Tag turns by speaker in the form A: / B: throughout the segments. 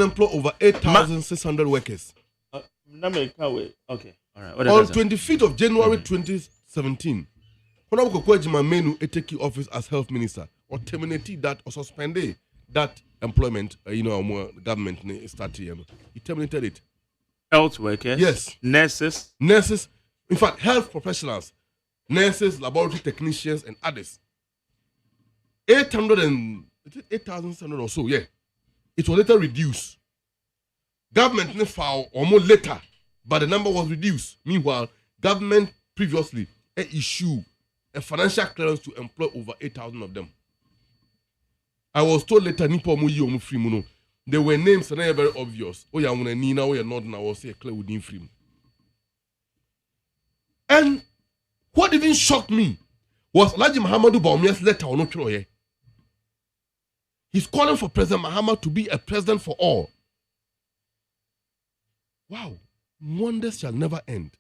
A: employ over 8,600 workers.
B: Okay, all right.
A: On 25th of January 2017, Honorable OSEI AGYEMAN take office as health minister or terminated that or suspended that employment. Government started. He terminated it.
B: Health workers.
A: Yes.
B: Nurses.
A: In fact, health professionals, nurses, laboratory technicians, and others. 8,700 or so. Yeah. It was later reduced. Government filed almost later, but the number was reduced. Meanwhile, government previously issued a financial clearance to employ over 8,000 of them. I was told later, there were names and they were very obvious. Oh, yeah, Nina, oh, yeah, not now. I was say clear within free. And what even shocked me was Alhaji Muhammadu Bawumia's letter on Otroye. He's calling for President Mahama to be a president for all. Wow, wonders shall never end.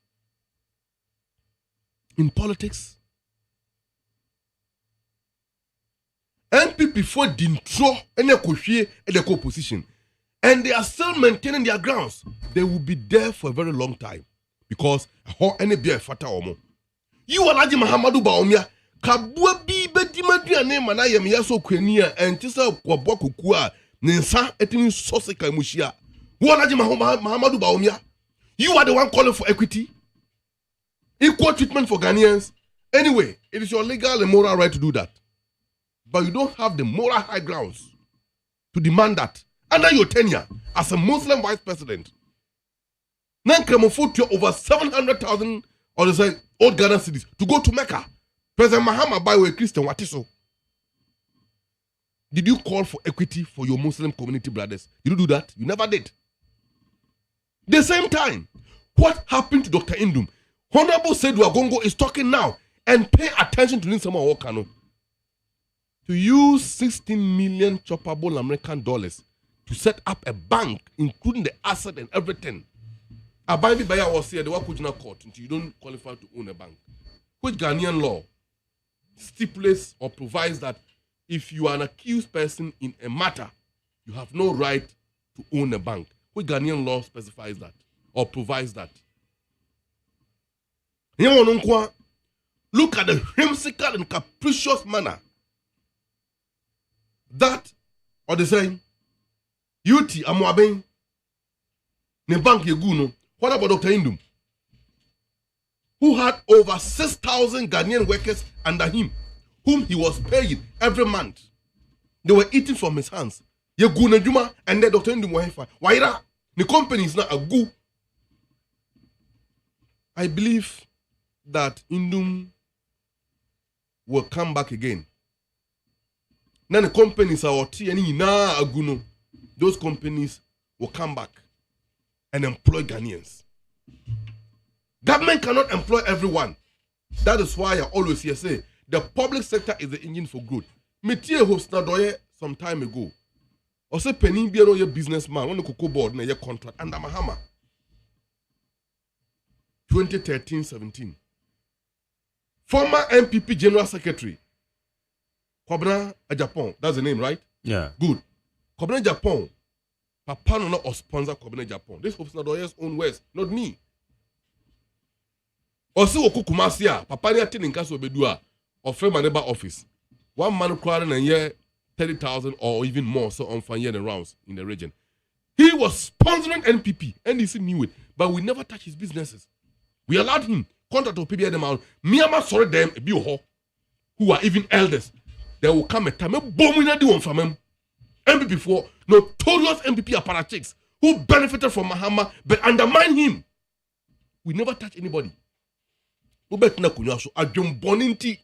A: In politics, NPP for Dintro and the opposition, and they are still maintaining their grounds. They will be there for a very long time because any beer fata omo. You Alhaji Muhammadu Bawumia kabua bi bedimadu ane manayem yaso kwenia entisa kwabwa kukua nensa etini sosika mushia. You Alhaji Muhammadu Bawumia, you are the one calling for equity, equal treatment for Ghanaians. Anyway, it is your legal and moral right to do that. But you don't have the moral high grounds to demand that under your tenure as a Muslim vice president. Nankremofo over 700,000 or the say old Ghana cities to go to Mecca. President Mahama by way Christian Watiso. Did you call for equity for your Muslim community brothers? Did you do that? You never did. The same time, what happened to Dr. Indum? Honorable Seydou Agongo is talking now and pay attention to Ninsama Wakano. To use 16 million choppable American dollars to set up a bank, including the asset and everything. A bank buyer was here, the work could not court until you don't qualify to own a bank. Which Ghanaian law stipulates or provides that if you are an accused person in a matter, you have no right to own a bank. Which Ghanaian law specifies that or provides that? Look at the whimsical and capricious manner that, or the same, Yuti Amwaben, ne bank yeguno. What about Dr. Indum, who had over 6,000 Ghanaian workers under him, whom he was paying every month? They were eating from his hands. Yeguna Juma and then Dr. Indum were why that? The company is not a good. I believe that Indum will come back again. Now the companies are aguno. Those companies will come back and employ Ghanaians. Government cannot employ everyone. That is why I always hear say the public sector is the engine for growth. Metie host na doye some time ago. Or say penny be no businessman on the cocoa board na your contract under Mahama. 2013-17. Former MPP General Secretary Kwabena Japan, that's the name, right?
B: Yeah.
A: Good. Kwabena Japan. Papa no or sponsor Kwabena Japan. This hopes Nadoye's own words, not me. Also Okukumasia, Papa ni ati ninkaso bedua or frame my neighbor office. One man crying a year 30,000 or even more so on fire and rounds in the region. He was sponsoring NPP, NDC knew it, but we never touched his businesses. We allowed him contact of PBA them out. Miyama sorry them a bio who are even elders. There will come a time a bomb in a do from him. MPP for notorious MPP apparatchiks who benefited from Mahama but undermine him. We never touch anybody. Ubetina kunyaso adwom boninti.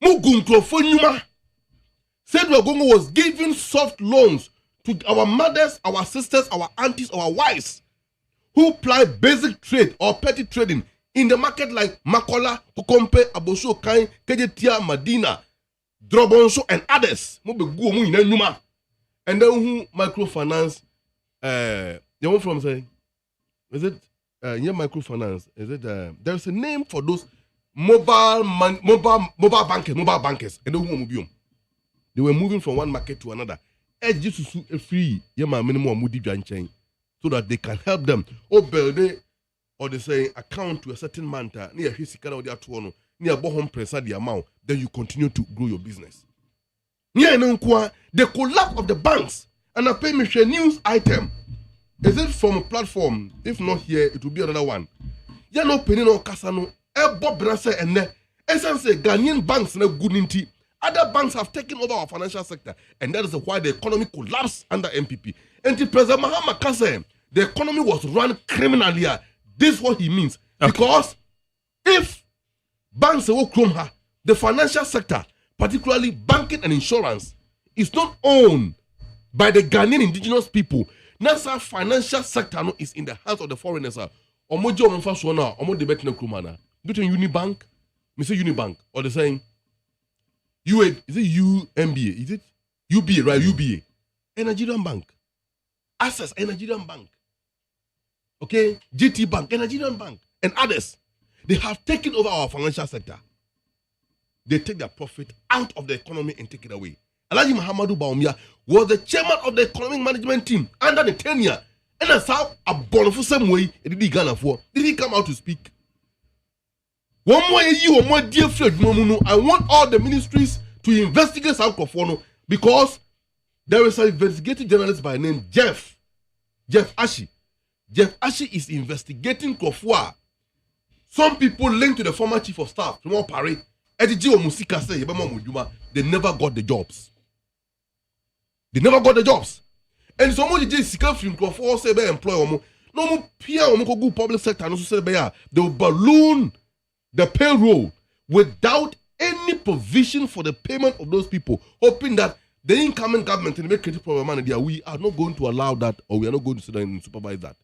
A: Mugunto fonyuma. Seydou Agongo was giving soft loans to our mothers, our sisters, our aunties, our wives who ply basic trade or petty trading in the market like Makola, Kokompe, Abosho, Kain, Kejetia, Madina, Drobonso, and others. And then who microfinance, the one from saying, is it microfinance? Is it there's a name for those mobile bankers, and they were moving from one market to another. just free yama minimum mudi chain so that they can help them. Oh, build or they say account to a certain manta near his kind of their tuono near bohom press the amount, then you continue to grow your business. Near the collapse of the banks and I pay me share news item. Is it from a platform? If not here, it will be another one. You no penny no kasano. Bob Brasa and ne. Essence Ghanaian banks na good ninti. Other banks have taken over our financial sector, and that is why the economy collapsed under MPP. And the President Mahama Kase, the economy was run criminally. This is what he means. Okay. Because if banks will come, the financial sector, particularly banking and insurance, is not owned by the Ghanaian indigenous people. Nasa financial sector is in the hands of the foreigners. Omojo Mfaswana, Omo debate no Krumana. Between Unibank, Mr. Unibank, or the saying, is it UMBA? Is it UBA, right? UBA. A Nigerian bank. Access, a Nigerian bank. Okay? GT Bank, a Nigerian bank. And others. They have taken over our financial sector. They take their profit out of the economy and take it away. Alhaji Muhammadu Bawumia was the chairman of the economic management team under the tenure. And that's how a bonful same way did he Ghana for. Did he come out to speak? One more year, one more dear friend, I want all the ministries to investigate South Kofono because there is an investigative journalist by name Jeff Ashi. Jeff Ashi is investigating Kofua. Some people linked to the former chief of staff, they never got the jobs. They never got the jobs. And someone just secret from Kofua say be employ no more peer go public sector no say be they will balloon the payroll without any provision for the payment of those people, hoping that the incoming government will make creative problem and we are not going to allow that or we are not going to sit down and supervise that.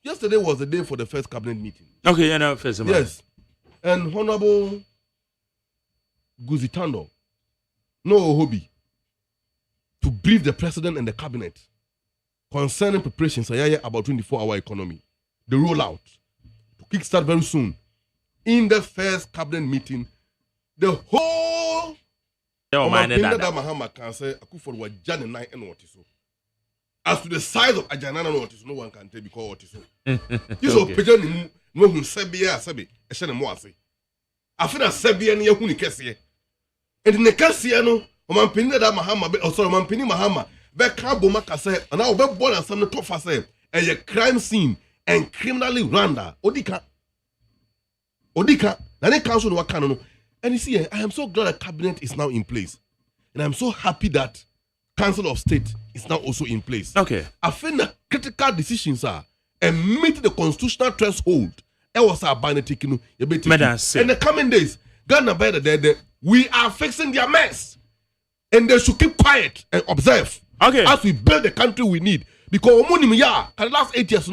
A: Yesterday was the day for the first cabinet meeting.
B: Okay, first of all.
A: Yes. And Honorable Guzitando, no hobby, to brief the president and the cabinet concerning preparations about 24-hour economy, the rollout, to kickstart very soon. In the first cabinet meeting, the whole Mahama can say as to the size of Ajanana notice, no one can tell because what is so. This is pigeon no who Sebia Sebi, a Shannon Moise. I feel a Sebian Yahuni Kessie. And in the Cassiano, Oman Pinda Mahama, or sorry, Mampini Mahama, Becabo Macase, and now we're born as some top say a crime scene and criminally randa. Odika, Nane Council Wakano. And you see, I am so glad that cabinet is now in place. And I'm so happy that Council of State is now also in place.
B: Okay.
A: I think the critical decisions are and meet the constitutional threshold. It was our binary taking. In the coming days, Ghana better there. We are fixing their mess. And they should keep quiet and observe.
B: Okay.
A: As we build the country we need. Because the last 8 years,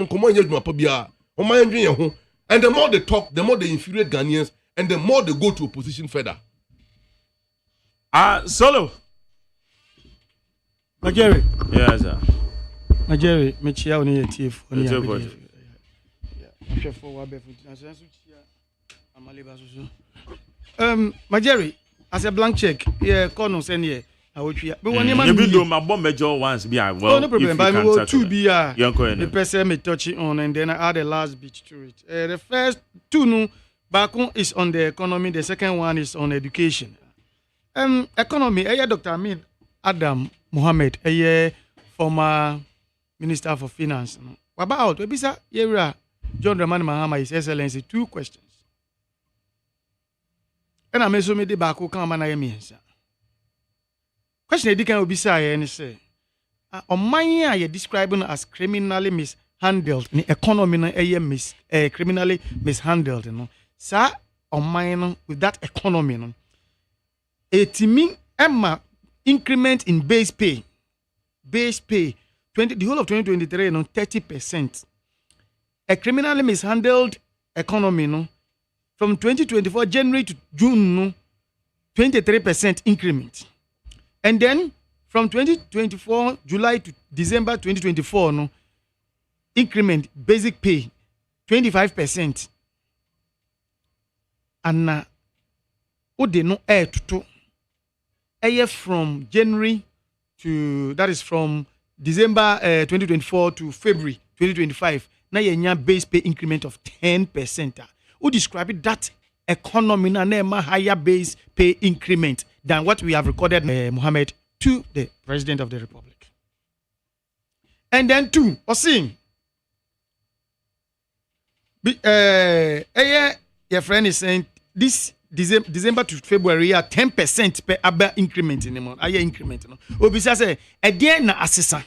A: and the more they talk, the more they infuriate Ghanaians, and the more they go to opposition further.
B: Solo.
C: Majeri.
B: Yes, sir.
C: Majeri, mechia oni etif oni
B: abidi.
C: Majeri, as a blank check, yeah, corner send here. I will try. But when
B: you do my bomb major once, be well.
C: No problem. But we will two be
B: the
C: person me touching on, and then I add the last bit to it. The first two no, back one is on the economy. The second one is on education. Economy. Dr. Amin Adam Mohammed, former Minister for Finance. What about we bisa yera John Dramani Mahama, His Excellency, 2 questions. And I may so me the back who come and I am answer. Question edikan obi say and say oman a you describing as criminally mishandled in economy no criminally mishandled no sa oman no with that economy no etimi emma increment in base pay 20 the whole of 2023 no 30%. A criminally mishandled economy no from 2024 January to June no 23% increment. And then from 2024 July to December 2024 no increment basic pay 25%. And what they no air to from January to that is from December 2024 to February 2025. Now you base pay increment of 10%. Who describe that economy na higher base pay increment than what we have recorded, Mohammed, to the President of the Republic. And then two, Osin. Your friend is saying this December to February, 10% per aba increment in the month. Aye increment. No. Obisa say, edien na asesa.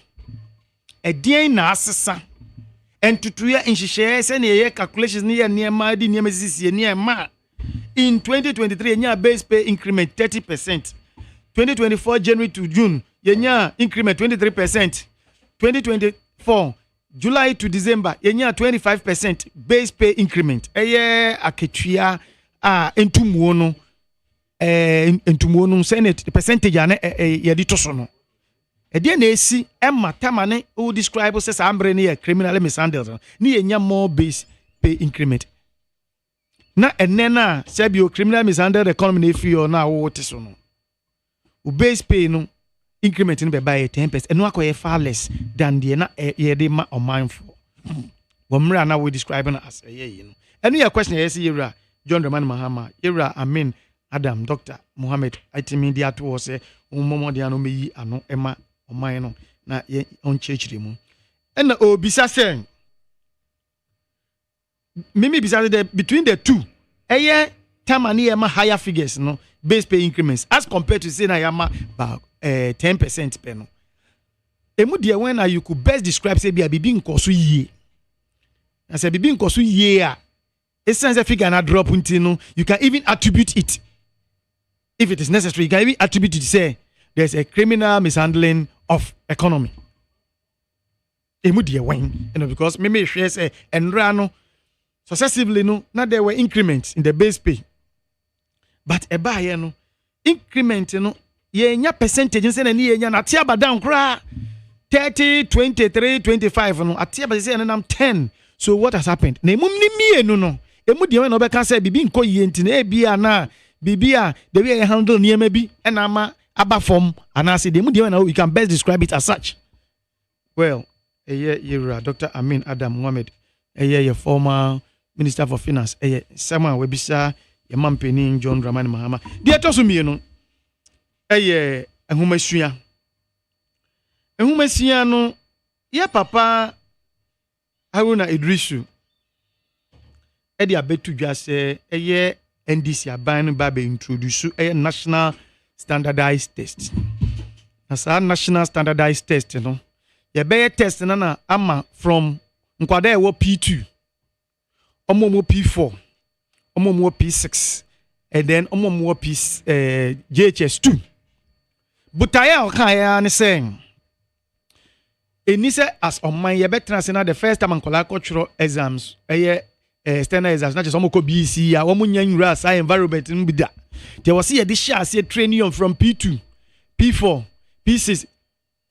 C: Edien na asesa. And to tuya in share send calculations near ma di near ma. In 2023, nya base pay increment 30%. 2024 January to June, nya increment 23%. 2024 July to December, nya 25% base pay increment. Eye aketua entumuono senate the percentage ane yedi to so no. Ede na esi emma tamane who describe say ambre ne criminal mishandles ni nya more base pay increment. Na enena sebio criminal mishandle economy na fi na wo te so no. U base pay no increment no be by 10%. Eno akoye far less than the na yede ma mindful. Womra na we describe as you know. Eno your question yes yera John Dramani Mahama, Ira Amin Adam Dr. Mohammed Itimi dia to was momo dia no meyi ano ema oman no na ye on chechire mu. And obisa say Mimi bisa between the two eye tamani ema higher figures no base pay increments as compared to say na yama about 10% per no. Emu dia when you could best describe say bia bibi nkoso yie. Na say bibi nkoso yie a essence figure na drop until no you can even attribute it if it is necessary. You can even attribute it to say there's a criminal mishandling of economy. Emu dia when because me share say enra no successively no now there were increments in the base pay, but eba here no increment no ye nya percentage say na ye nya na tiaba down kra 30 23 25 no atiaba say na 10. So what has happened? Na emu ni mienu no emu de when obeka say bibi nko ye nti na ebia na bibia the way you handle niema bi and ama aba form and I say the emu de when we can best describe it as such. Well, Yera Dr. Amin Adam Mohammed, your former Minister for Finance, Sama Webisa, your mampeni John Dramani Mahama. Dear Tosumi, no, Humesia. Humesia, no, ya papa Haruna Idrisu. Eddie Abetu just say, NDC aban babe introduce a national standardized test. As a national standardized test, you know. Ye be test na ama from nkwada ewo P2 omomo P4 omomo P6 and then omomo JHS2 butaya okaya ne saying enise as on my ye betra na the first time nkola cultural exams standard exams na just omoko BC ya omo nyanyura science environment mbida there was here this share training from P2 P4 P6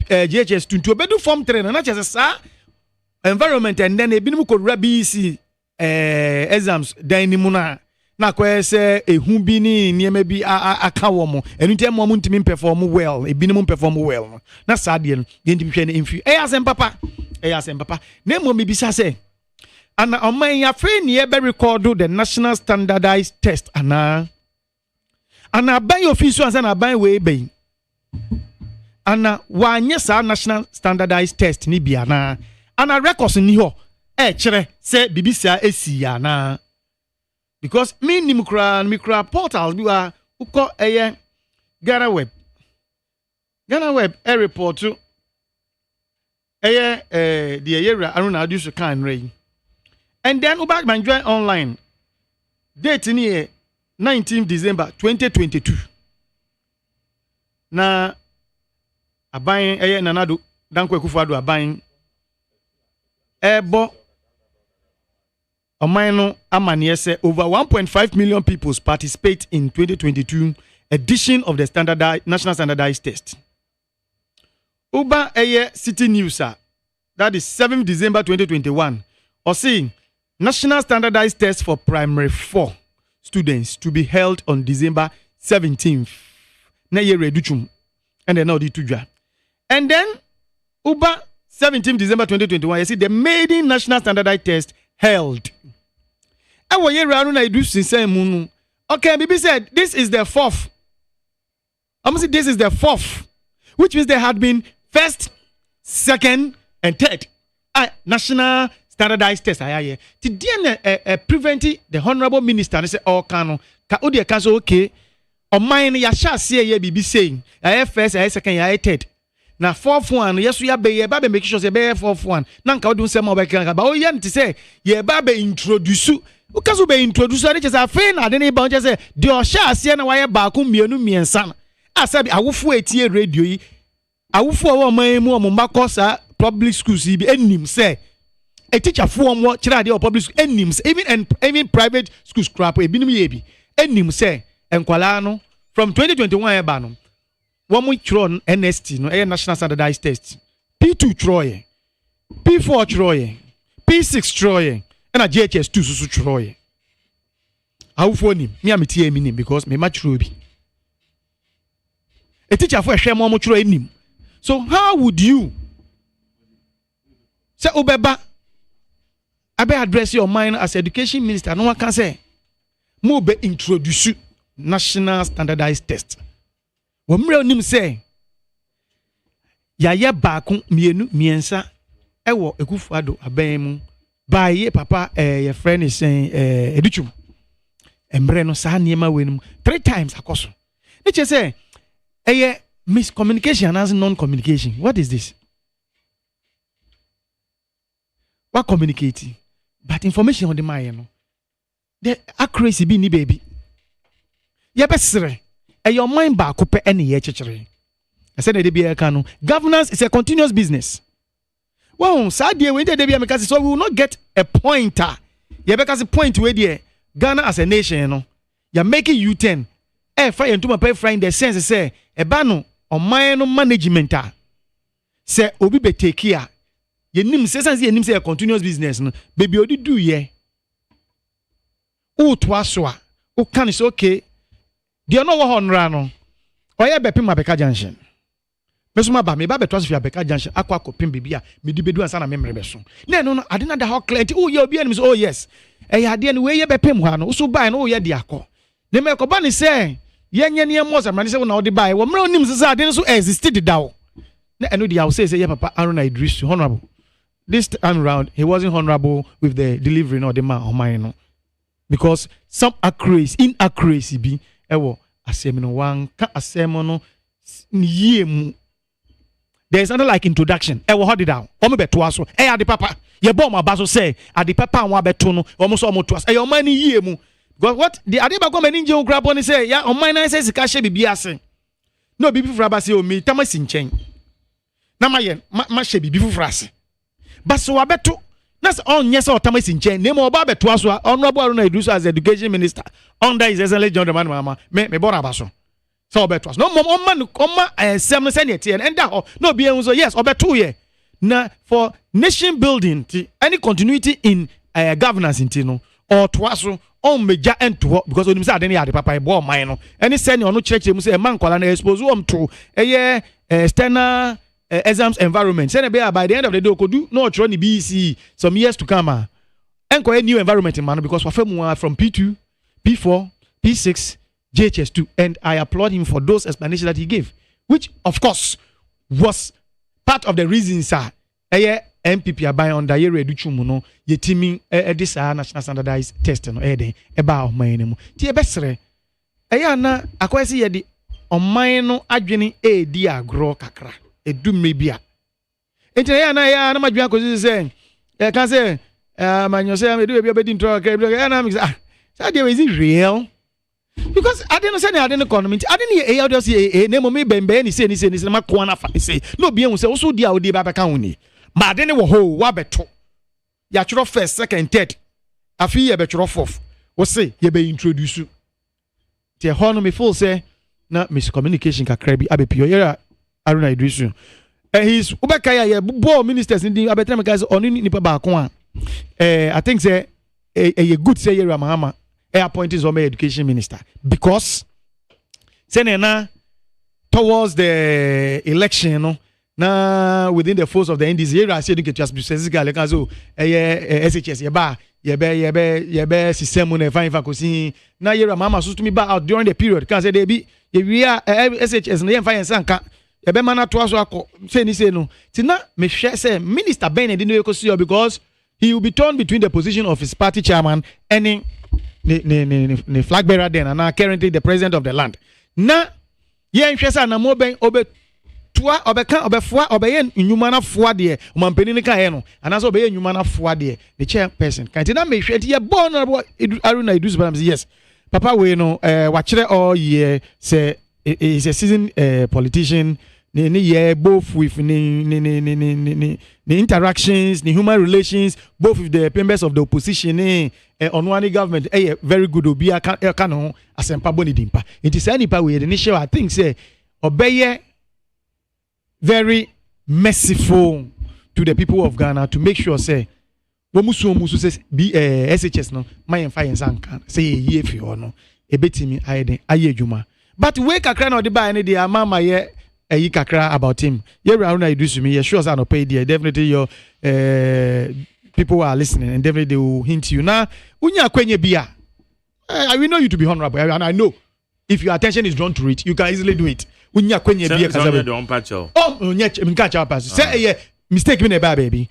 C: JHS to obedu form 3 na just sa environment and then ebinim ko BC exams dan ni mu na kwese ehu bi ni niema bi aka wo mo enu tem mo ntimi perform well ebinim perform well na sadie no ye ntimi hwe na emfi asem papa na mo me bisa say ana oman ya free ni e be record the national standardized test ana ban official ana ban we be ana wanye sa national standardized test ni bia na ana records ni ho kire se bibisia esi ya na because me nimkra portals bi wa uko Ghana web report to the yera aruna adu kan ray and then ubak man join online date ni 19 December 2022 na aban nanado danko ekufuado aban ebo oman amane say over 1.5 million people participate in 2022 edition of the national standardized test. Uba City News that is 7th December 2021 or saying national standardized test for primary 4 students to be held on December 17th. Na ye reduchum and then now di tudwa. And then Uber 17 December 2021, you see the maiden national standardized test held. And what you run I do since munu. Okay, BB said this is the fourth. I'm saying this is the fourth, which means there had been first, second, and third. National standardized test. To prevent the honorable minister and say, oh, Kano, ka odi ka so okay. On mine ya sha see ye BB saying, I first, I second, I third. Na fourth one, yes, we are be make sure say be fourth one. Nanka odun say mo be kan ba o yan ti say ye ba be introduce. O ka so be introduce ade say afen ade ne ba say de o sha ase na wa ye ba ko mienu miensa. Asabi awofo etie radio yi. Awofo wo man mu o mo makosa public schools yi bi enim say a teacher for mo kira ade o public school enim even private schools crap e binim ye bi enim say enkwala no from 2021 e ba no. One we throw NST, no, National Standardized Test. P2 Troye, P4 Troye, P6 Troye, and a JHS2 Susu Troye. How for him? Me, I'm a minim because me much ruby. A teacher for a share more much him. So, how would you say, Obeba? I better address your mind as education minister. No one can say, more be introduce National Standardized Test. Womre onim say ya ye baako mienu miensa ewo ekufuado aban mu ba ye papa ye friend is saying educhum emre no sa niema wenum 3 times akoso ne say miscommunication as non communication. What is this? What communicating but information on the mind no the accuracy be ni baby ye besere your mind back up any year church. I said governance is a continuous business. Well, sadly, we did because so we will not get a pointer. Yeah, because the point where there Ghana as a nation, you know, you're making U10. Fire into my pay friend the sense say a bano on my management. Say obi be take care. Ye nim say a continuous business. No, baby odi do ye. O twaswa. O can is okay. They are no one rano. Oya be pim Abeka Junction. Mesuma ba me ba be twas fi Abeka Junction akwa kopim bibia me di bedu ansa na memre beso. No ade na da how clear. Oh ye obi anim so oh yes. Ade ne we ye be pim ha no. So buy no ye de akọ. Ne me ko ba ni say ye nye ne mo zamra ni say na odi buy. Wo mra onim say ade so existed da wo. Na eno dia wo say ye papa Aruna Idris honorable. This time round he wasn't honorable with the delivery no the man on mine no. Because some inaccuracy be ewo asemino wanka asemono yemu. There is nothing like introduction. Ewo hold it down. Omo beto aso. Ade papa. Ye bo ma baso say ade papa wa beto no. Omo so omo to aso. Your money yemu. Because what the ade ba go mani nje grab on say ya on mine say sika she bibi ase. No bibi fura say o mi tamasi nchen. Na ma she bibi fura ase. Baso wa beto. That's on yes or Tamasi Chen. Name or Babet was honorable Aruna Idris as education minister under his excellent John Man Mama. Me born abaso. So bet was no man come 7 senate and that no be so yes or bet 2 year. Now for nation building any continuity in governance in Tino or twaso on meja and to because when you say any papa born mine any senior no church you say a man call expose to a external exams environment. Say by the end of the day, could do no try ni BC some years to come. And a new environment in man because we from P2, P4, P6, JHS2, and I applaud him for those explanations that he gave, which of course was part of the reasons. MPP are buying under ye reduction no ye teaming this national standardized test no eba of my name. Tie besere na akwesi ye di oman no adwene di agro kakra. Edum mebia enti na madwan ko say e kan say manyo say me do be obedi ntro ka na me say is it real because I didn't say I didn't economy I didn't hear just say na mo me bembe ni say ma ko na fa say no be hu say wo so dia wo de ba beka hu ni ma ade ne wo ho wa beto ya chiro first second third afi ye be chiro fourth wo say ye be introduce te ho no me full say na miscommunication kakra bi abepio yera Aruna Idris. He's Ubekaya ye bo ministers in the abetre guys on nipa ba ko I think say a good say Yera Mahama appointed as education minister because say na towards the election no na within the force of the NDC here I say educate as specifically can so SHS yeba system na fine fakosi na here mama so to me back out during the period can say they be we are SHS na yen fine sanka yeba mana to aso akọ say ni say no tina me hwe say minister Ben dey no ekosi because he will be torn between the position of his party chairman and the flag bearer then and now currently the president of the land na yen hwe say na mo ben obe toa obeka obefoa obeye nnwuma na foa de omampani ne kan ye no anaso obeye nnwuma na foa de the chairperson kan tina me hwe ye born Aruna Idris Bam yes papa we no wa kire all year say is a seasoned politician ni yeah both with ni interactions ni human relations both with the members of the opposition on one government very good obi aka no asempa boni dimpa it is any pa we the show I think say obeye very merciful to the people of Ghana to make sure say womusu say SHS no my fire sanka say ye fi ho no ebetimi ayede ayedwuma but we kakra na odi ba ne dia mama ye ayi kakra about him ye Aruna Idris me sure say no pay there definitely your people are listening and definitely they will hint you now unya kwenye bia we know you to be honorable and I know if your attention is drawn to it you can easily do it unya kwenye bia kaza unya minka cha pass say mistake me na ba baby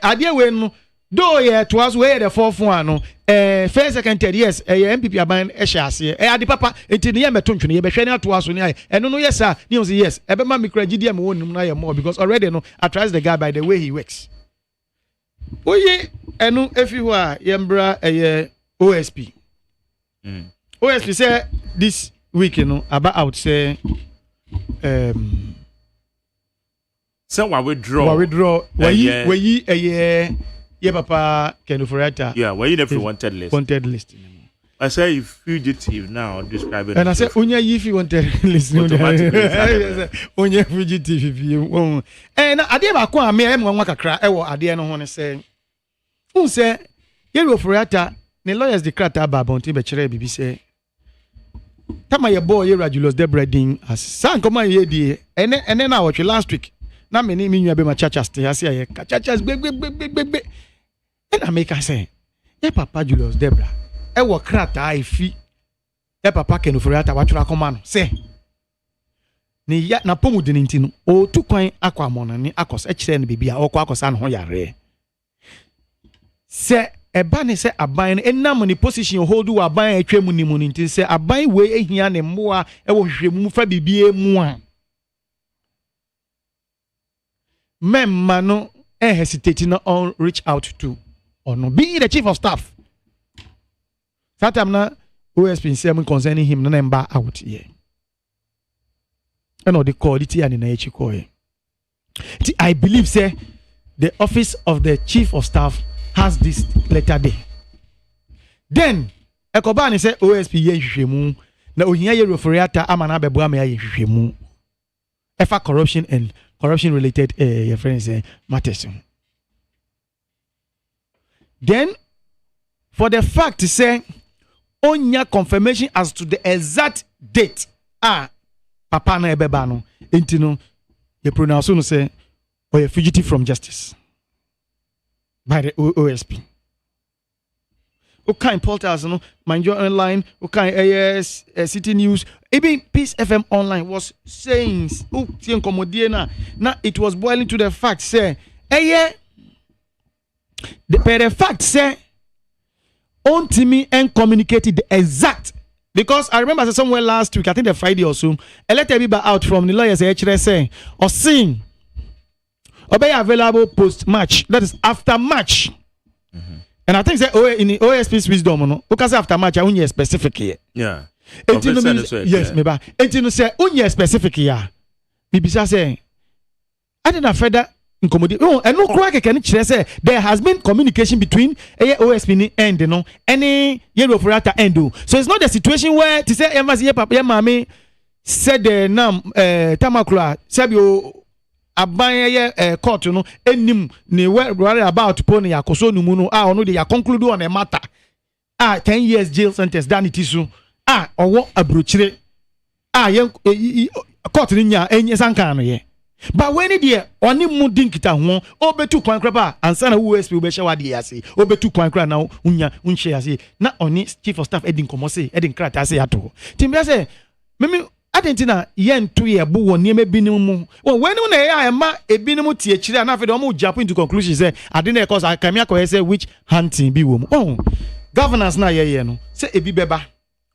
C: adie we no do ye to us we the fourth one no first second third yes MPP aban ehye ase ade papa enti ne ye metontwe ye behwe ne to us no eno no yes sir ne say yes ebe ma me kragidi am wonum na ye more because already no I trust the guy by the way he works oye eno efi ho a ye mbra OSP OSP say this week you know about say
B: so we withdraw
C: yeah papa Kenufurata
B: yeah were you the wanted list I say if fugitive now describe it
C: and I say unya if wanted list unya fugitive na ade ba ko am nwa kakra e wo ade no ho ne say un say Kenufurata ne lawyers declare ba bonti be kire bibi say tama ye boy Julius Debredin as san koma ye die ene na watch last week na me ni nwa be ma chacha stay ase ye chachas gbe and make I say ye papa Julius Debra e wo krata ifi e papa Kenufurata watchura koma no say ni ya na pomu de nti no o tu kwan akwa mona ni akos e kire ne bibia okwa akosa no ho yare say eba ne say aban enam ni position hold wo aban atwam ni mu nti say aban we ehia ne mmoa e wo hwehwemu fa bibie mu a memma no hesitate no on reach out to or no being the chief of staff that time na OSP saying concerning him no number out here and the quality and na echi call I believe say the office of the chief of staff has this letter day then ekobani say OSP ye hwehwemu na ohia ye referiata amana abebo ama ye hwehwemu efa corruption and corruption related your friends matters. Then for the fact to say onya confirmation as to the exact date papa na ebeba no enti no you pronounce no say or a fugitive from justice by the OSP. Okay, portals no mind your online okay City News even Peace FM online was saying na it was boiling to the fact say the fact say on to me and communicated the exact because I remember somewhere last week I think the Friday or so a letter be out from the lawyers say or saying obey available post match that is after match. And I think that in the OSP's wisdom, no, because after match, I only specific here.
B: Yeah.
C: Yes, maybe. And you say only specific here. Bibisa say, I didn't further incommodate. Oh, and no crack can say there has been communication between OSP and no any yellow for at end. So it's not a situation where to say embassy papa mami said the nam tamakula sabio. Abanye court no enim ne worry about pony akoso no mu no ono de ya conclude on a matter 10 years jail sentence dan itisu owo abrochire ye court ni nya enye sanka no ye But when it dear only mudin kita ho obetu kwan kraba ansa na USP obehye wade ase obetu kwan kra na unya unhye ase na oni chief of staff edin komose edin krata ase ato timbia say meme adentina yen to ye bo won niam binim mu when na ya ema ebinim tie kire na afede omo jump into conclusion say ade na cause akamia ko say which hunting bi wo mu governance na ye no say ebi beba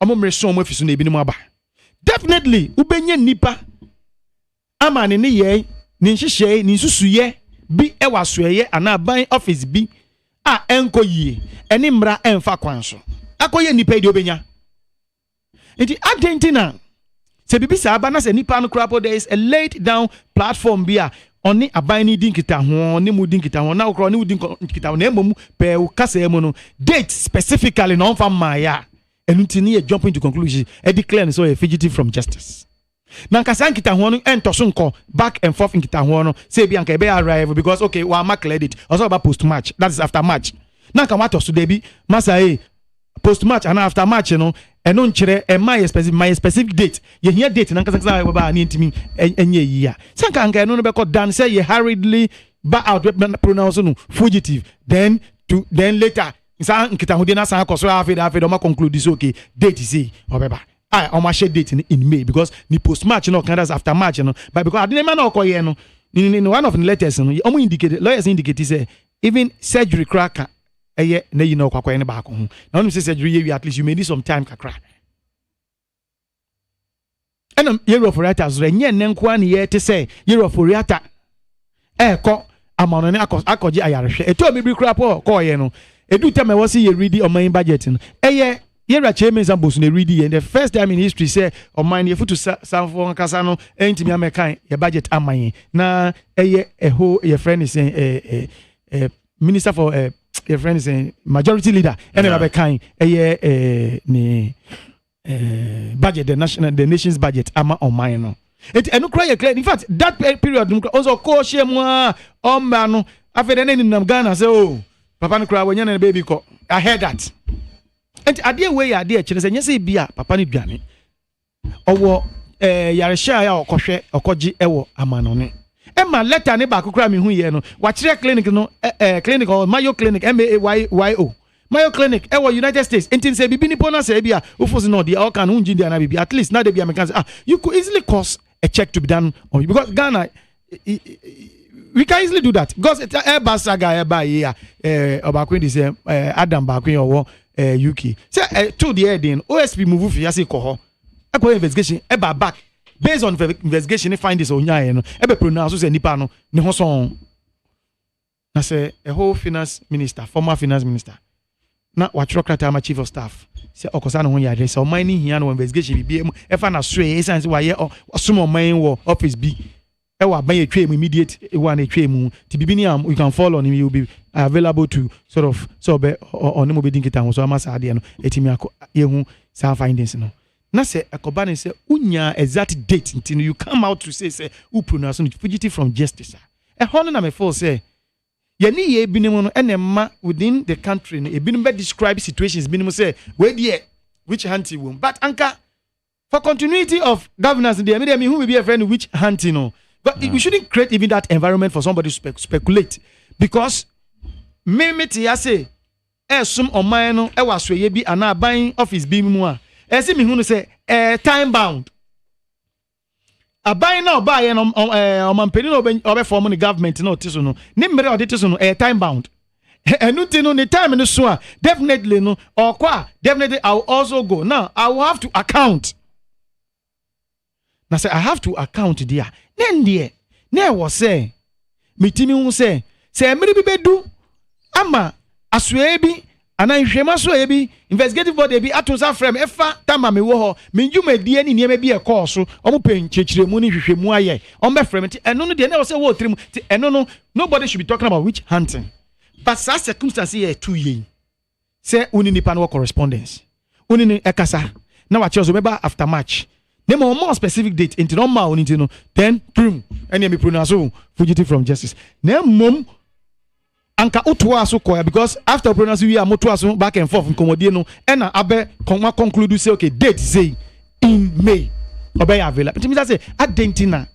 C: omo mreso omo afisu na ebinim aba definitely ubenye nipa amane ne ye ni nhihye ni susuye bi ewa soye ana ban office bi a enko yie eni mra emfa kwan so akoye nipa di obenya enti adentina se bibi sa aba na se nipa no crapo there is a laid down platform bi a oni aban ni din kita ho ni mu din kita ho na okro ni mu din kita ho na emom pe o kasa emu no date specifically no fa maya enutini e jump into conclusion e declare so a fugitive from justice. Na nkasa nkita ho no entoso nko back and forth nkita ho no say bi anka e be arrive because okay wa mark credit also about post match that is after match na nka wato so dey bi masa post match and after match no eno nkire my specific date ye here date na nkasa ba ni ntimi enye yi a sanka anka eno no be ko dan say ye hurriedly back out pronounce no fugitive then later nsa nkita ho dey na san akoso afede o ma conclude this okay date say obeba on my share date in May because the post match no kind of after match no but because I didn't man okoye no in one of the letters no omo indicate lawyers indicate say even surgery cracker eye na you know kwakoye ne baako ho na when you say surgery you at least you may need some time kakra and year of writers renye nenko an ye te say year of writer ko amano ne akoje ayarehwe eto bibiri kra po koye no edu time we see ye ready on my budget no Yera chairman Zambos ne ready and the first time in history say on mine ye to Sanfo Kasa no enti me amekan ye budget amaye na ho your friend is saying minister for your friend is saying majority leader and amekan ne budget the nation's budget ama on mine no it eno cry clear in fact that period also call shame on man no after then in Ghana say oh papa no cry when na baby ko I heard that. And ade we ade e kire se nyese bia papa ne duane owo yaresha ya okohwe okoji ewo amanone e ma letter ne ba kokura me hu ye no wa kire clinic no clinic or Mayo Clinic MAYO Mayo Clinic ewo United States entin se bibi ni pona se bia ofos no de all kan unji dia na bibi at least na de bia me kan say you could easily cause a check to be done on you because Ghana we can easily do that because basaga ba here obakwe dey say Adam bakwe owo UK say to the heading OSP move fi yase ko ho e investigation e ba back based on investigation find this onya no e be pronounce say nipa no ne ho son na say a whole former finance minister na wachirokrata ama chief of staff say okosa no ho ya address o man ni hia no investigation bi em e fa na so e sense wa ye osumo man wo office bi e wa ban ye twem immediate e wa na twem ti bibi ni am you can follow on him you will be available to sort of so be on him obedin kita so amasa ade no etimi akọ ye hu sa findings no na say akoba ne say unya exact date until you come out to say who pronounce fugitive from justice e hono na me feel say ye ni ye binim no enema within the country no ebinim be describe situations binim say we there which hunting won but anka for continuity of governance there me who will be a friend which hunting no but we shouldn't create even that environment for somebody to speculate because me tia say sum oman no e wasoye bi ana ban office bi mu a ese me hu no say time bound aban na oba ye no omampeni no obe form the government no tiso no ni mere o tiso no time bound enuti no ni time no so a definitely no okwa definitely I will also go now I will have to account na say I have to account there then there na was say mitimi hu say emiri bi bedu ama asoe bi ana nhwema soe bi investigative body bi atonsa frame efa tama me wo ho menjuma die ni niam bi e call so omo penchechiremu ni hwehwemu aye omo frame ti eno no de na say wo trim ti eno no nobody should be talking about witch hunting but such circumstances here too yen say uni nipa no correspondence uni ni ekasa na wa chezo meba after match name a more specific date into normal uni no then boom any me pronounce fugitive from justice na mom anka utu aso koya because after pronounce we are moto aso back and forth nkomodie no e na abe conclude say okay date say in May obey available it means say adentina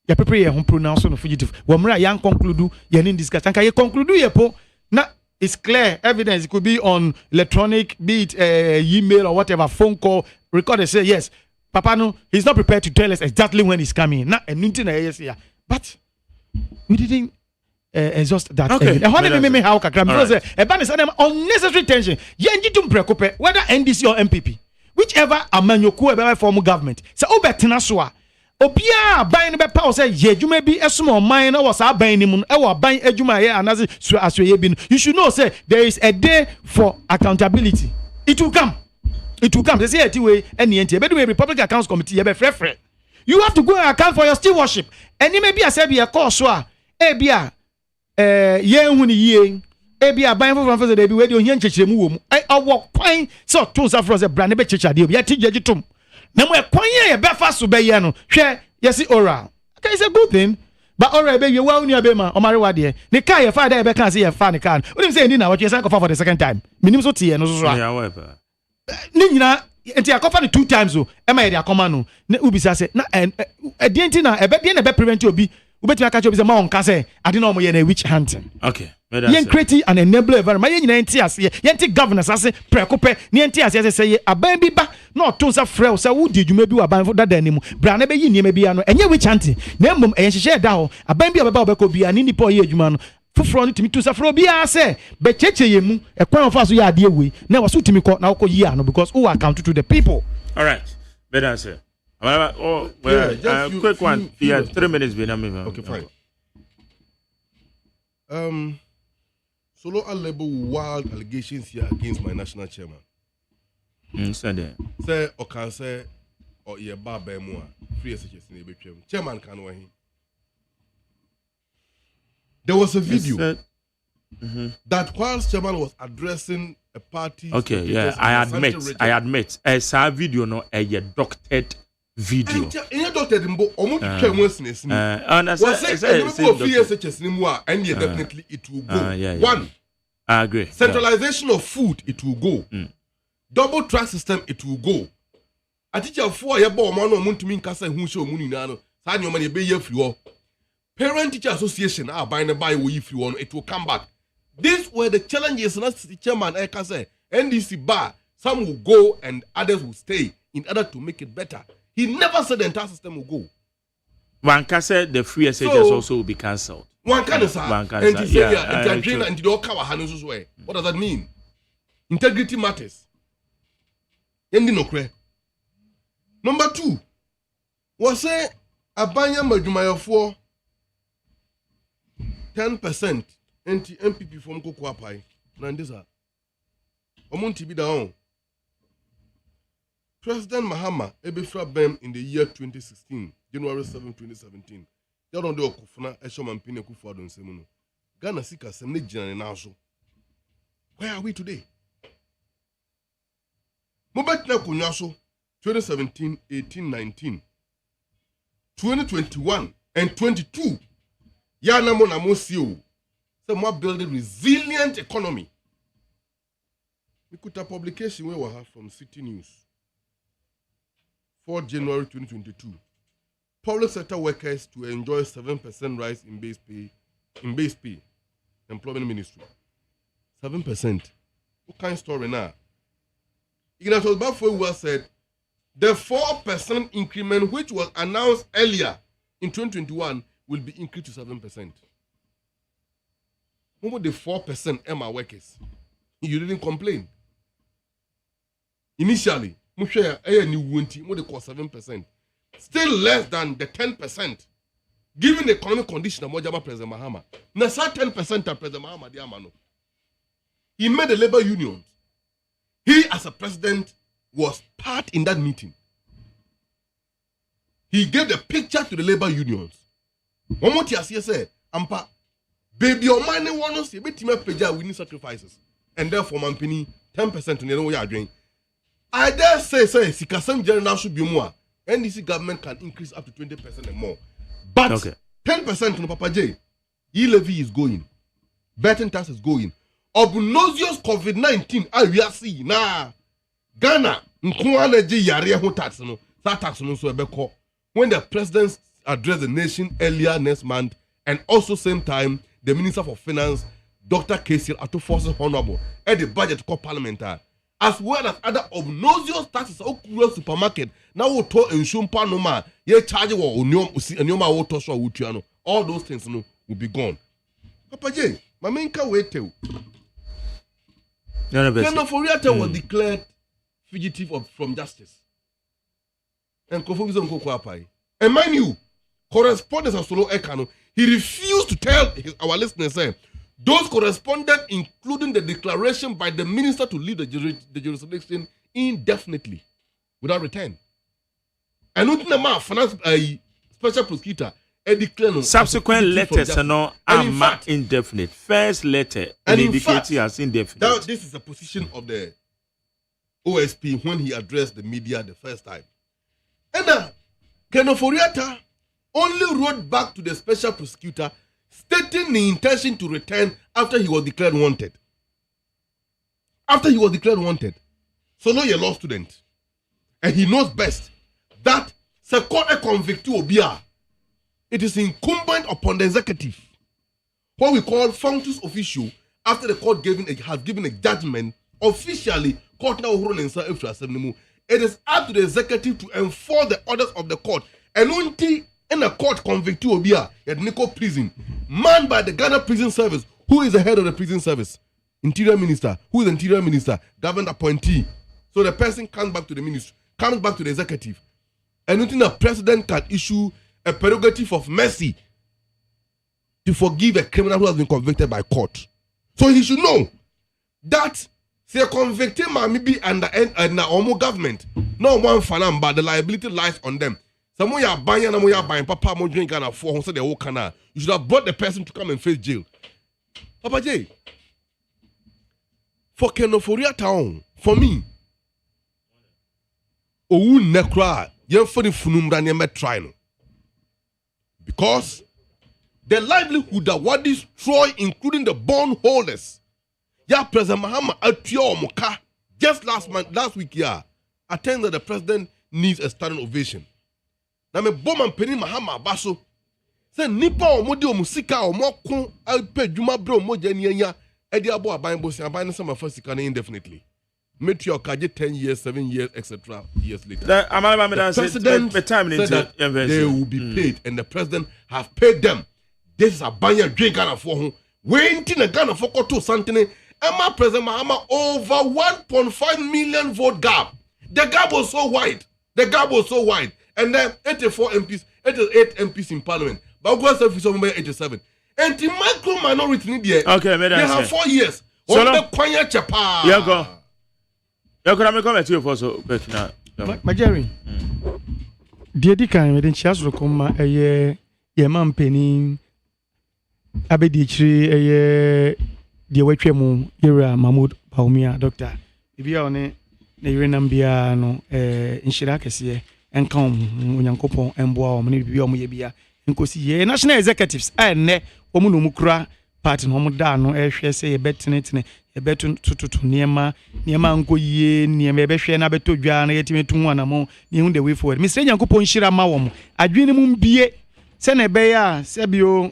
C: ya prepare ye pronounce no fugitive womra yan conclude ye nin discussion ka ye conclude ye po na it's clear evidence. It could be on electronic, be it email or whatever, phone call, record and say yes, Papa no, he's not prepared to tell us exactly when he's coming. Not a yes, yeah. But we didn't exhaust that.
B: Okay.
C: How because a ban is unnecessary tension. Yenji tum preocupe whether NDC or MPP, whichever amanyoku ever form government. So obetina soa. Obia ban no be power say ye dwuma bi esom man na was aban ni mu e wo ban adwuma ye anaze aswe bi no. You should know say there is a day for accountability. It will come. They say it way any enti be do Republic Accounts Committee ye be frefre. You have to go and account for your stewardship. And you may be a say be a course so e bia ye hu ni ye e bia ban for dey be we dey ohia nchechiremu wo mu. E owo kwan so to sa for say brand be chechade obi atijeji tom. Na mo ekwan ye be fa so be ye no hwe yesi oral okay it's a good thing but oral be ye wa unu be ma o mare wade ne car ye fa da be kan say ye fa ne car unim say ndi na what you say for the second time minim so tie no so so ni nyina enti akofa ne 2 times o e ma ye de akoma no ne ubisa say na de enti na e be de na be prevent obi ubetimi aka che obi say ma on ka say ade na o mo ye na witch hunting
B: okay
C: yen create an enabler environment yen nyina enti ase yen ti governance ase prekope ne enti ase say ye aban bi ba na oton sa frɛ say wo di dwuma bi wa aban fo dada anim bra na be yi niema bi ano enye witch hunting na mmom yen hyehyɛ da ho aban bi obeba obeko bi ani nipa ye adwuma no foforo no timi to sa frɛ obi ase be cheche ye mu ekwan fa so ye ade we na wo so timi kɔ na wo kɔ yi ano because who account to the people.
B: All right, better answer. Oh, well, quick one. 3 minutes.
A: Okay, fine. Solo label wild allegations here against my national chairman.
B: Say
A: or can say or ye baba moa free SHS in the chairman can win. There was a video that whilst chairman was addressing a party.
B: Okay, yeah, I admit. As a video no a doctored video.
A: And doctored mbo omo twemwesnes ni. And definitely it will go. One,
B: I agree.
A: Centralization of food, it will go. Double track system, it will go. A teacher for your boy man or Muntumi Casa who show Muninano, sign your money, be ye free. Parent teacher association are buying a buy if you want, it will come back. These were the challenges, and that's the chairman, I can say. NDC bar, some will go and others will stay in order to make it better. He never said the entire system will go.
B: One can say the free SHS also will be cancelled.
A: One can say, what does that mean? Integrity matters. Number 2, was say Abanya Majumaya for 10% MPP from Kokoapai. Nandisa. Montie be down. President Mahama Ebefra Bem in the year 2016, January 7, 2017. They don't do Kufuna, Eshoman Pine Kufado and Semuno. Ghana Sika Semne Jinan and Asho. Where are we today? Mobatina Kunyaso, 2017, 18, 19, 2021, and 22. Yana Mona Mosio. Some more building resilient economy. We could have publication we will have from City News. 4 January 2022. Public sector workers to enjoy 7% rise in base pay. Employment Ministry. 7%. What kind of story now? Ignatius Bafo said the 4% increment which was announced earlier in 2021 will be increased to 7%. What about the 4% Emma workers? You didn't complain. Initially, Mushaya ni wunti mo de cost 7%. Still less than the 10%. Given the economic condition of Mojama President Mahama. Na sa 10% of President Mahama di amano. He made the labor unions. He as a president was part in that meeting. He gave the picture to the labor unions. One more thing I say, Ampa, baby, your money wants to be we need sacrifices. And therefore, Mampini, 10% in the way you are doing. I dare say, Sikasam General should be more. NDC government can increase up to 20% and more. But 10% on Papa J, e-levy is going. Betting tax is going. Obnoxious COVID-19, we are seeing now. Ghana, Nkwana J Yare tax no, that tax no so ebeko. When the president address the nation earlier next month, and also same time, the Minister for Finance, Dr. Kesil Atuforce Honorable, at the budget called parliamentar, as well as other obnoxious taxes of supermarket. Now we talk in Shumpa Noma, ye charge or Nyoma water so Utiano. All those things will be gone. Papa J, my main can wait till. Kenoforiata was declared fugitive from justice. And Kofobizon Kokwapai. And mind you, correspondence of Solo Ekano, he refused to tell our listeners, those correspondent, including the declaration by the minister to leave the jurisdiction indefinitely, without return. And not the man, finance a special prosecutor,
B: subsequent letters are not indefinite. First letter indicated as indefinite.
A: This is the position of the OSP when he addressed the media the first time. And Kenoforiata only wrote back to the special prosecutor stating the intention to return after he was declared wanted. After he was declared wanted. So now you're a law student. And he knows best that the court convicted Obia. It is incumbent upon the executive, what we call functus officio, after the court has given a judgment officially. Court now it is up to the executive to enforce the orders of the court. And until in a court convicted Obia at Nico prison, manned by the Ghana Prison Service, who is the head of the prison service, Interior Minister, who is the Interior Minister, government appointee. So the person comes back to the ministry, comes back to the executive, and until the president can issue a prerogative of mercy to forgive a criminal who has been convicted by court. So he should know that say convicted may be under Omo government. No one fanam, but the liability lies on them. Someone you are buying and you are buying Papa mo drink and for so the whole canal. You should have brought the person to come and face jail. Papa J. For Kenoforia town, for me. Owu nekra yen for the funumra ne try no. Because the livelihood that what destroy, including the bondholders, President Mahama Atio Moka, just last week, attended that the president needs a standing ovation. Now, me bomb and penny Mahama Baso say Nipa or Modi or Musika or Moko, I'll pay Juma Bro Mojania, Eddie Abo Abaybo, and buying some of us indefinitely. Metro Kaji 10 years, 7 years, etc. years later. The president said that they will be paid, and the president have paid them. This is a banyan drink Ghana for whom. Waiting a Ghana for to something. Emma President Mahama over 1.5 million vote gap. The gap was so wide. And then 84 MPs, 88 MPs in parliament. But God's office over 87. And the micro minority in the
B: okay,
A: they have 4 years.
B: So
A: yeah,
B: go. You could come at you for so
C: my Jerry. Dear Dick, I didn't chance to come a year, man penny Abedichri, a year, dear Wetchemu, Yera Mahmoud Paumia, doctor. If you are on a Renambia, no, in Shirakasi, and come, Unyankopo, and Boa, Mibia, and Cosi, national executives, and Omunumukra, Party Homodano, say a bet in it. Beto to niema nko ye niema behwe na beto dwa na yetime tu wana mo ni hu the way forward Mr. Nyankopon hira ma wo mo adwene mu bie se na be ya se bio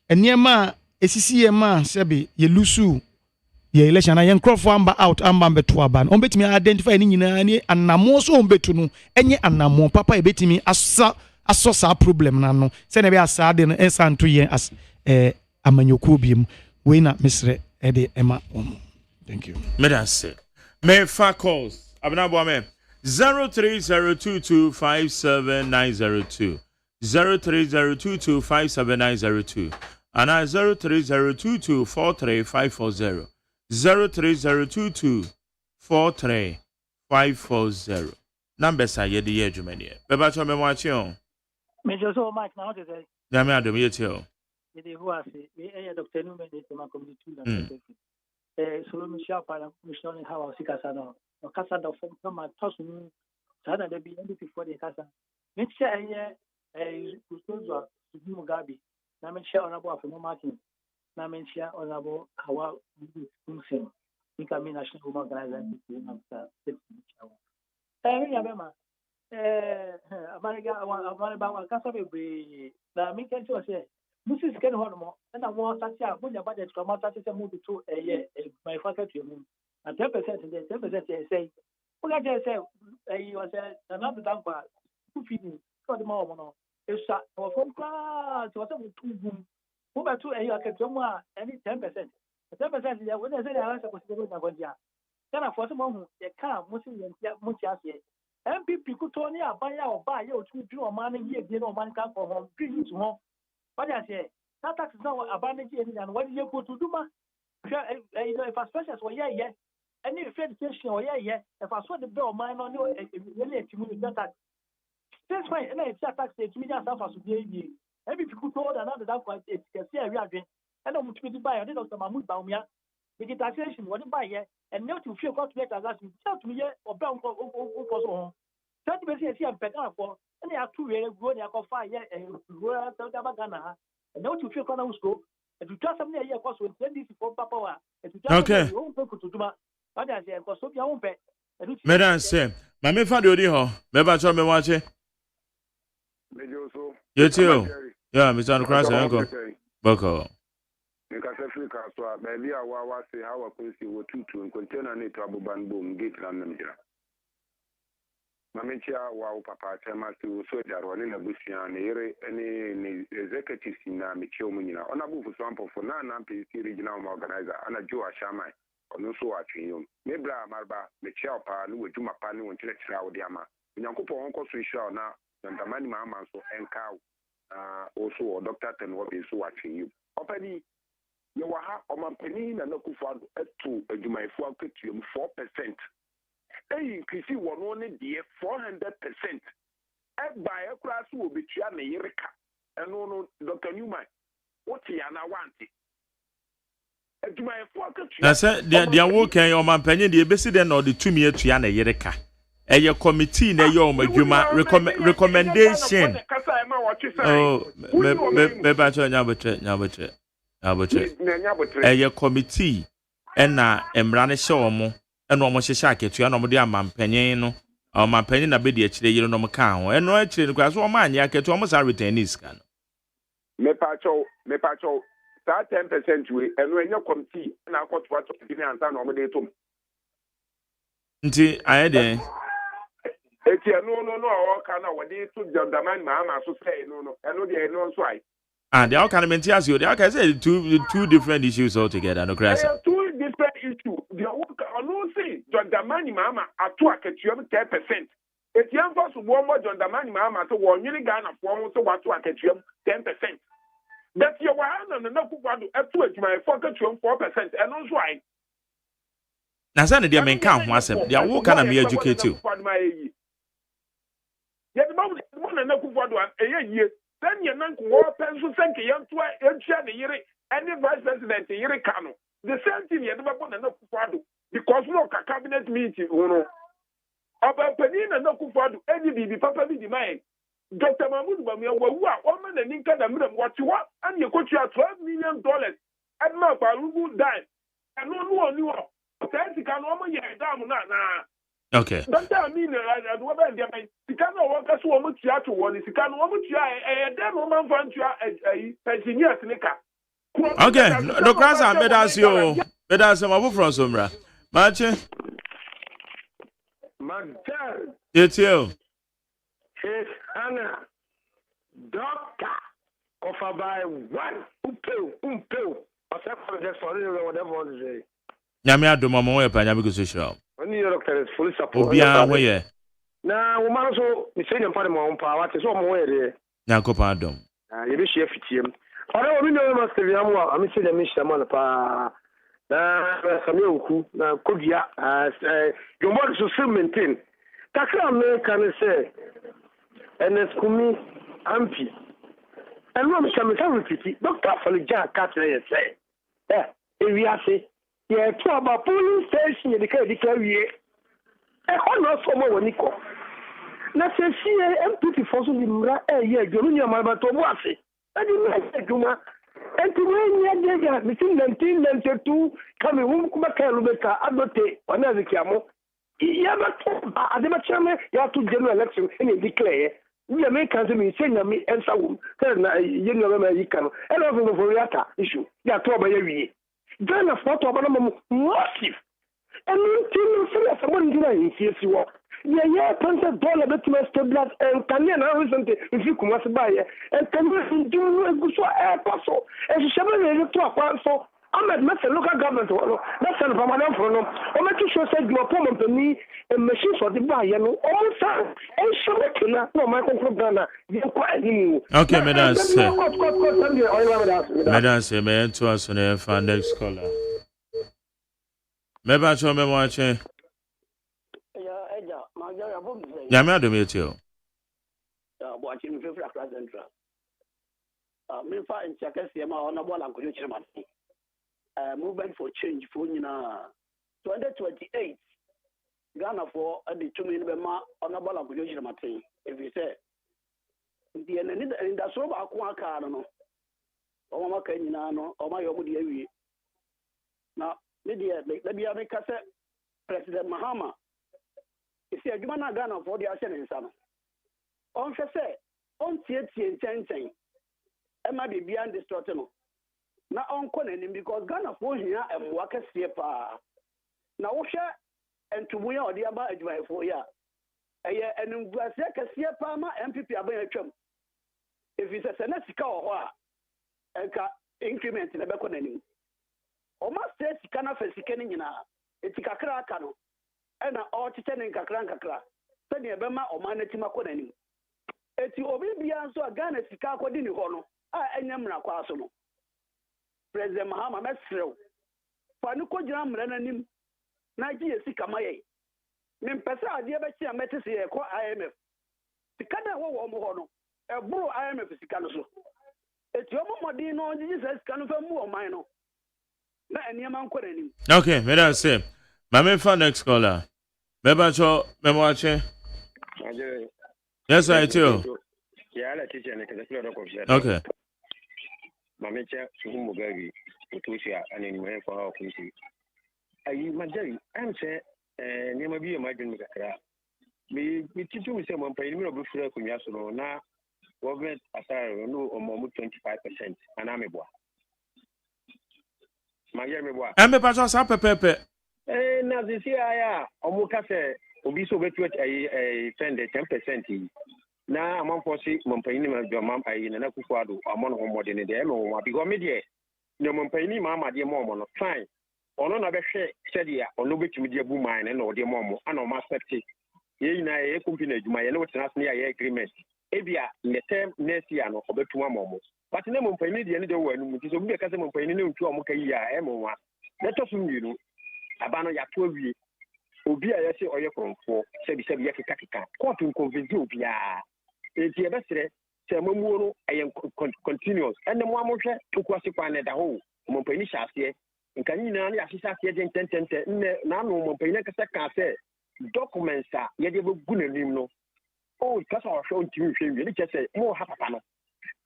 C: niema esisi ye ma se be ye lusu ye election na ye nkrofo amba out amba beto aba on betimi identify ni nyina ni anamo so on betu no enye anamo papa e betimi asosa problem na no se na be asa de no ensanto ye as amanyoku biem we na Mr. Eddie Emma. Thank you.
B: Medase. Me fa calls. Abnabo me 0302257902. 0302257902. And 0302243540. 0302243540. Numbers are yedi yejumeni. Beba cho me mwachi on.
D: Me so Mike na what is it?
B: Dami adom yetio.
D: Yedi who ase we Dr. Nume de ma community na so me sha pa na mission how o sikasa no o kasa do from ma tosu sada de bi ndi before the kasa me che kusozo Mugabe na me che onabo afemo marking na me che onabo hawa kumsen nika me national women organization na sa ya be ma Amaniba kasa bebree na me kan sure say musis kan ho no na mo sati a mo nya budget ko ma sati say mo bi to my faculty mu na 10% dey 10% say o ga say you say na do dan kwa ku fini so de mo no e sha o fom kwa so say mo tu gum mo ba to akato mu a any 10% 10% ya we say ya say ko se do na gonja kana for mo hu e ka mo si yen mo ti ase MPP Kutoni Abaya or buy you to do a man here, you know, man come for home, bring to home. But I say, that is not abandoned and what you go to do, ma? You know, if I special, well, yeah, and if education, or yeah, if I saw the bill, mine on you, really, that. That's why, and it's a tax, it's me, as to be every people told another that quite it's a serious, and I'm to be by a little Mahmoud Baumia. The taxation, what you buy here, and not to feel got to make a last tell to me or bound for 30% here better for and they are 2 years go there for 5 years and Gana and not to feel corner school and to just some year cost with 20 for Papa and to just to do my but I say because of your own pet.
B: Madam say, Mammy found you here. Maybe show me watch it. You too. Yeah, Mr. Cross uncle. Boko.
E: Africa, so maybe I was say how I could see what to and container need trouble ban boom gate random here. Mamicha, wow, Papa, Temas to soldier or in a bush and any executives in Michomina. On a move for sample for non-PC regional organizer and a Joe Shamai or no so at you. Mebra Marba, Michel Pan, with Juma Pan, and Chile Diama. When you go on course, we shall now, and the money mamma so and cow also or Doctor and what is so watching you. Already. You were on my penny and no kufa to a Jumai 4%. They increase one only dear 400%. At by a class will be Chiana Yerika. And no, Dr. Newman, what Tiana wanted. A Jumai 4%.
B: I said, they are working on my penny, the president or the 2 year Chiana Yerika. And your committee, your recommendation. Oh, maybe a committee and Emrane Shomo and almost a shacket to an omodia man penino or my penny a bid actually you know count and no actually the grass woman yaket almost are retaining scan.
E: Me pacho, start 10% way and when your committee and I got what to give me and nominatum.
B: I had a
E: it's no, all kind of what they took the man, mamma, so say no, I know they know why.
B: And they all kind of maintain you. They all can say two different issues altogether. No crash.
E: Two different issues. The one say John Damani Mama at 10%. It's young first one more John Damani Mama to 1 million Ghana for almost what to 10%. That's your one and no one at 2 my 4% and also I.
B: Now, son, they may count myself. They are all kind of be educated.
E: Yet the moment one and no one a year. Then you're not more pencil thank you to any vice president in Yericano. The same thing you never put enough to because no cabinet meeting, about Penina no Kufadu, any baby papa be demand. Dr. Mahmoud Bamia, who are woman and Inca and what you want, and you could $12 million. And now, Barugu died. And no one knew. Fancy can woman yet down now.
B: Okay.
E: Don't tell me that what I mean. You cannot work as one much to one. You can't want to a damn woman from a pensioner sneaker.
B: Okay, no cross and better you. Better some of from Sombra. Martin.
E: Magdal.
B: It's you.
E: It's Anna. Doctor. Offer by one. Umpo. Whatever it is.
B: Nyame adoma mo we pa nyame go social.
E: Oni doctor is fully support.
B: Obia ho ye.
E: Na wo man so me say nyampa de mo mpa wa te so mo we de.
B: Nyakopa adom.
E: Ye be hia fitiem. Ora wo mi no ma se bia mo a me say de me hia mo na pa. Na sami oku na kodua your body so still maintain. Takra me kan say NS kumi ampi. And no me say repeat. Doctor Falija Katre say. We are say yeah, about police station, the carry a honor for more Nico. Now, say, she MPP for some year, Junior Marbato Wasi. I didn't like Juma. And to when between 1992, coming home, Kumaka Lubeka, Adote, another Camo, Yeah, but I never tell me you have to general election and declare. We are making me saying me and so you know, you can. And over the Voriata issue. You are told by every then a photo of a massive. And you feel someone in CSU. Yeah, $100 between stabilize and can you now listen if you come as buy and can you do a good apostle and she never to a so. I'm at local government. That's a permanent for them. I'm not sure said you are problem to me and machines for the buy, you know, all time. And so, no, my complaint, you're quite new.
B: Okay, Madam, say, may I to us on the next caller. Maybe I show me watching. Yeah, madam, you too.
F: Watching me for a central. Me find Chakasiama on a wall and Kuchuman. Movement for change for 2028 Ghana for the 2 million on a ball of Martin. If you say the end in the sober Aquacano or Macanano or my Omudi. Now, Lydia, let me make a President Mahama. If you are Ghana for the Ascendant Summer. On say, on Tietty and Ten, and might be beyond this total. Na onko nanim because Ghana for here and work pa na wo hwe entumu ya ode aba adwuma fo ya eye enungwase kase pa ma MPP aban atwam if you say na sika wo ho a enka increment na beko nanim o ma say sika na fa sika ni nyina etikakra aka no e na o tete ne nkakra se ne be ma o ma na tima ko nanim eti obi bia nso a Ghana sika akodi ni ho no a enyamra kwa aso no President Mahama mesrew fani ko jira mrananim na ji esi kamaye me mpesa ade be chi amete se ye ko IMF sika na wo mo ho no eburu IMF sika no so eti omo modi no ji sika no fa mu o man no na eniema nkọ nanim.
B: Okay, me that say my for next caller meba cho memoache. Yes, I too.
G: Yeah, la teacher ne kaza kilo ko fiya.
B: Okay.
G: Mamecha sumu gabi utushia aniniwe kwa hao kunti. Ayi majari amse ne mabiye majin mikakra. Mi titu mi se mo mpa ni mi obufura kunwa so no na government asara no omo 25% ana meboa. Magye meboa.
B: Embe pacho sa pepepe.
G: Na zisi aya omo ka se obi so betu spend 10%. Na amanfo si mompani ma dwamam ayi na kufuado amon ho modene de eme ho because me de ne mompani ma amade mo no fine ono na behwe sede a ono betumi de abu man na ode mo ana o ma accept ye na ye company adwuma ye no tena se ya agreement ebia ne term next year no obetuma mo but ne mompani de ne de wo anu mu so bi ka se mompani ne ntu o mo ka yi a eme wa na to so miru aba no ya to awie obi a ye se oye kronfo se bi ye keka court convince obi a eti ebesere se mamuo no ayen continuous ene mo amohwe tokwase kwane da ho mo pani hyase nka nyina na yahisa se de tentente ne na no mo pani ka se documents a ye de begu nanim no o kasa o hwe ntimi hwe wi ne kese mo ha papa no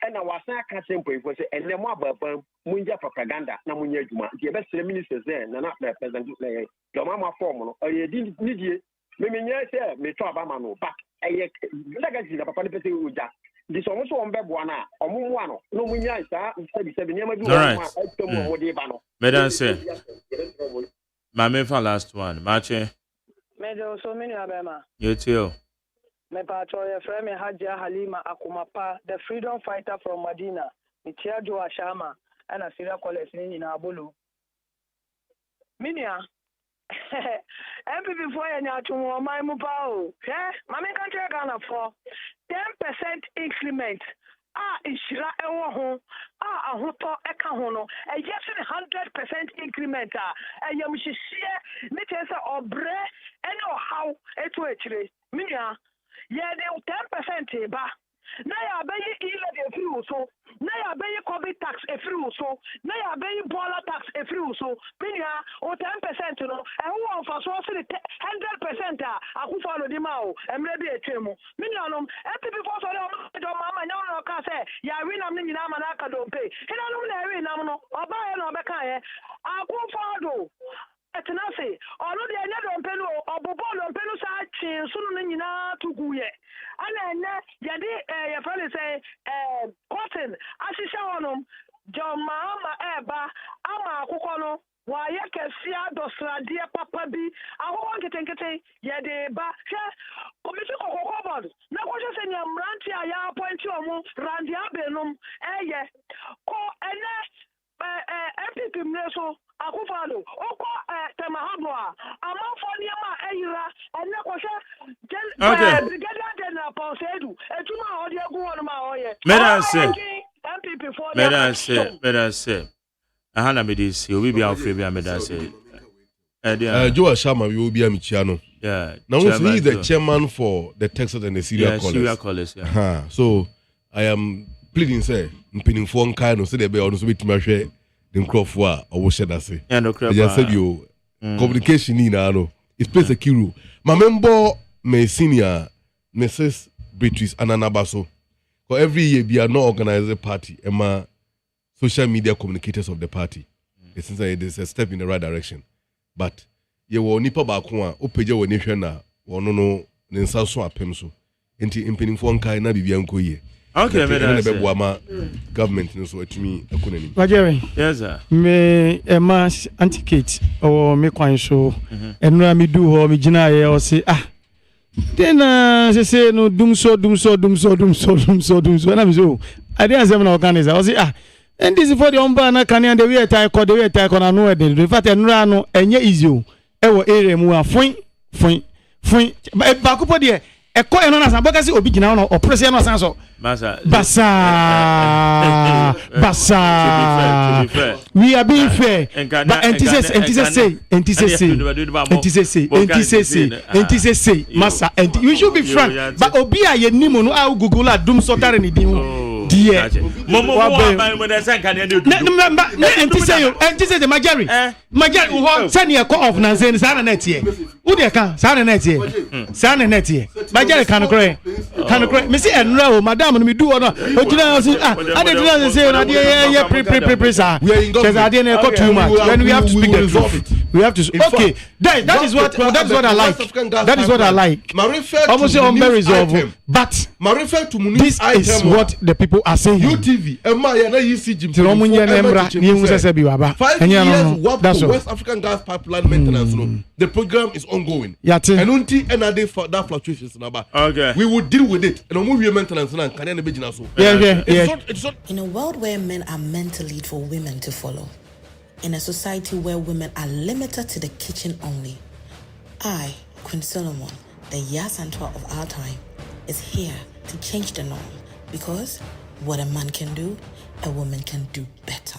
G: ena wasan aka se mpoifo se ene mo ababa mo nja propaganda na mo nya adwuma eti ebesere ministers there na president le do ma form no e di nidie memenya se me to abama no back eye legacy na papa ne pese oja di so mo so on bebo na omumu ano no munya isa sebi nyama bi wo ma atomo mo de ba no
B: Madam say my for last one mache
H: medo so many abema
B: you too
H: me patro ye frame Hajia Halima Akumapa the freedom fighter from Medina Mitia Jo Ashama and a Syria college ni na abulu minia MPP for any atumo my mupao mama country Ghana for 10% increment ishira ewo ho ahoto eka ho no yes 100% increment yam hihie me tesa obre any how eto ekire minia ye de 10% ba na ya bayi ile efiri so na ya bayi COVID tax efiri so na ya bayi bola tax efiri so binia o 10% no e ho fa so se 100% akufa no di ma o emre bi etwemu minia no MPP for so do mama nya no ka se ya wi nam ni nyina ma na aka do pay ina no na wi nam no oba ye no obeka ye akufa do etinase ono de nya do pay no obobo do chin so no nyina to guye ana ene yade your friend say cotton ashisha wonom John Mahama eba ama akụkọ no waye kesia dosrade papa bi akụkọ nketenkete yede ba hwe komiti kokoko board na ko se nya mranti aya appoint omu randi abenum eye ko ene MPP mneso akufado oko temahabo amafo niema eyira ene ko hwe brigadier general Paul Sedu etuma odi egu wonu ma oye
B: Medase. Ahana medisi obi bia ofre bia medase.
A: Joe Shama we will be amichiano.
B: Yeah.
A: Now he is the chairman for the Texas and the Syria College. Yeah. So I am pleading say mpini fo nkai no say dey be ono so betuma hwe the crop wa owo she da say.
B: Yeah, no crop.
A: I just said you communication ni na no. It plays a key role. My member my senior Mrs. Beatrice Ananabaso. Because every year we are not organizing a party, Emma social media communicators of the party. It seems like it is a step in the right direction. But you will nipa bakwa, upeja wa nishena, wanono nensa so apem so. Enti impeni fo nkai na bibia nko ye.
B: Okay,
A: me government no so etimi ekonani.
C: Wajere.
B: Yes sir.
C: Me Emma anticate or me kwan so. Enra mi du ho mi gina ye o say then say no dum so and I'm so I didn't say no organize I say and this is for the umbana can and the way tie code na no dey in fact enra no enye easy o e wo area mu afon ba ko po de e ko eno na san bokasi obi gina no oprese no san so basa we are being fair but say massa and you should be frank but obi a ye nimo no a google adum so tare ni din dear
B: momo mo na san kan dey do
C: the magari who send your call of na say sana net here who dey kan sana net here magari kan kro me say enra o madam no me do no ojina say I dey say na dey pre sir because I dey go too much when we have to speak the truth we have to okay that is what I like almost unresolved but this is what the people are saying
A: UTV na ECG
C: that's
A: West African gas pipeline maintenance the program is ongoing and until for that fluctuations
B: okay
A: we will deal with it and we maintenance na kan na be gina so
I: it's not in a world where men are meant to lead for women to follow, in a society where women are limited to the kitchen only, I, Queen Solomon, the Yasantua of our time, is here to change the norm, because what a man can do, a woman can do better.